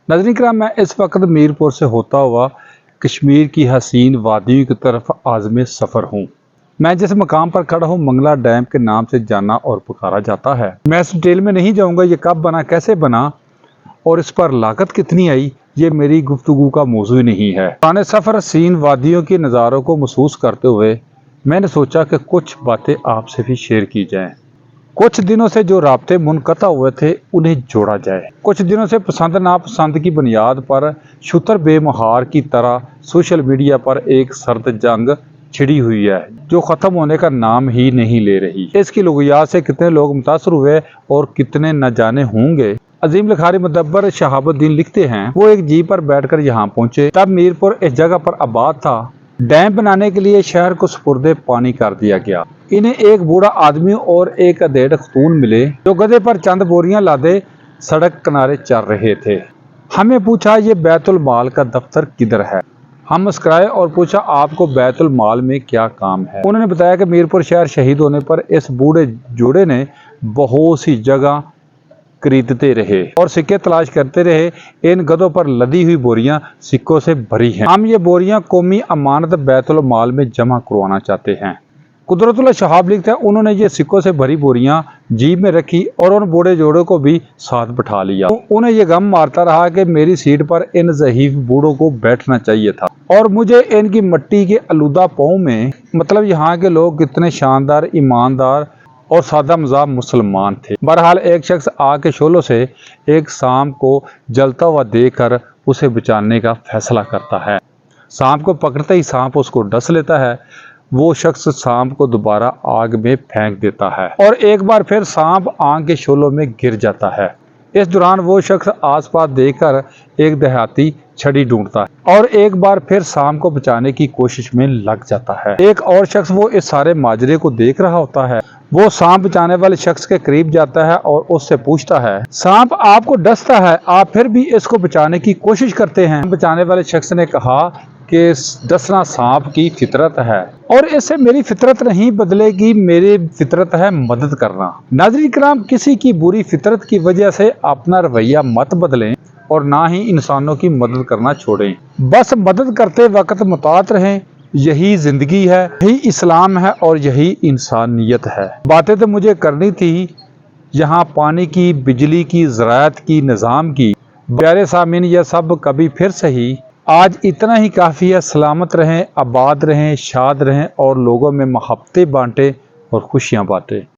नाज़रीन करام, मैं इस वक्त मीरपुर से होता हुआ कश्मीर की हसीन वादियों की तरफ आज़म सफ़र हूँ। मैं जिस मकाम पर खड़ा हूँ मंगला डैम के नाम से जाना और पुकारा जाता है। मैं इस डिटेल में नहीं जाऊँगा ये कब बना, कैसे बना और इस पर लागत कितनी आई, ये मेरी गुफ्तगू का मौजू नहीं है। पुराने सफ़र हसीन वादियों के नज़ारों को महसूस करते हुए मैंने सोचा कि कुछ बातें आपसे भी शेयर की जाएँ। कुछ दिनों से जो राब्ते मुनक़ता हुए थे उन्हें जोड़ा जाए। कुछ दिनों से पसंद नापसंद की बुनियाद पर शुतर बेमहार की तरह सोशल मीडिया पर एक सर्द जंग छिड़ी हुई है जो ख़त्म होने का नाम ही नहीं ले रही। इसकी लुग़ियात से कितने लोग मुतासर हुए और कितने न जाने होंगे। अजीम लिखारी मुदब्बर शहाबुद्दीन लिखते हैं, वो एक जीप पर बैठकर यहाँ पहुँचे तब मीरपुर इस जगह पर आबाद था। डैम बनाने के लिए शहर को सुपुर्दे पानी कर दिया गया। इन्हें एक बूढ़ा आदमी और एक अधेड़ खतून मिले जो गधे पर चंद बोरियां लादे सड़क किनारे चल रहे थे। हमें पूछा ये बैतुल माल का दफ्तर किधर है। हम मुस्कुराए और पूछा आपको बैतुल माल में क्या काम है। उन्होंने बताया कि मीरपुर शहर शहीद होने पर इस बूढ़े जोड़े ने बहुत सी जगह खरीदते रहे और सिक्के तलाश करते रहे। इन गधों पर लदी हुई बोरियां सिक्कों से भरी हैं। हम ये बोरियां कौमी अमानत बैतुल माल में जमा करवाना चाहते हैं। कुदरतुल्लाह शहाब लिखता है, उन्होंने ये सिक्कों से भरी बोरियां जीप में रखी और उन बूढ़े जोड़े को भी साथ बिठा लिया। उन्हें ये गम मारता रहा कि मेरी सीट पर इन ज़हीफ बूढ़ों को बैठना चाहिए था और मुझे इनकी मिट्टी के आलूदा पाँव में, मतलब यहाँ के लोग कितने शानदार, ईमानदार और सादा मज़ाब मुसलमान थे। बहरहाल एक शख्स आग के शोलों से एक सांप को जलता हुआ देखकर उसे बचाने का फैसला करता है। सांप को पकड़ते ही सांप उसको डस लेता है। वो शख्स सांप को दोबारा आग में फेंक देता है और एक बार फिर सांप आग के शोलों में गिर जाता है। इस दौरान वो शख्स आसपास देखकर एक देहाती छड़ी ढूंढता है और एक बार फिर सांप को बचाने की कोशिश में लग जाता है। एक और शख्स वो इस सारे माजरे को देख रहा होता है। वो सांप बचाने वाले शख्स के करीब जाता है और उससे पूछता है, सांप आपको डसता है, आप फिर भी इसको बचाने की कोशिश करते हैं। बचाने वाले शख्स ने कहा कि डसना सांप की फितरत है और इससे मेरी फितरत नहीं बदलेगी, मेरी फितरत है मदद करना। नाज़रीन किराम, किसी की बुरी फितरत की वजह से अपना रवैया मत बदलें और ना ही इंसानों की मदद करना छोड़ें। बस मदद करते वक्त मुतात रहें। यही जिंदगी है, यही इस्लाम है और यही इंसानियत है। बातें तो मुझे करनी थी यहाँ पानी की, बिजली की, ज़राअत की, निज़ाम की। प्यारे सामीन, यह सब कभी फिर सही। आज इतना ही काफ़ी है। सलामत रहें, आबाद रहें, शाद रहें और लोगों में मोहब्बतें बांटें और खुशियाँ बांटें।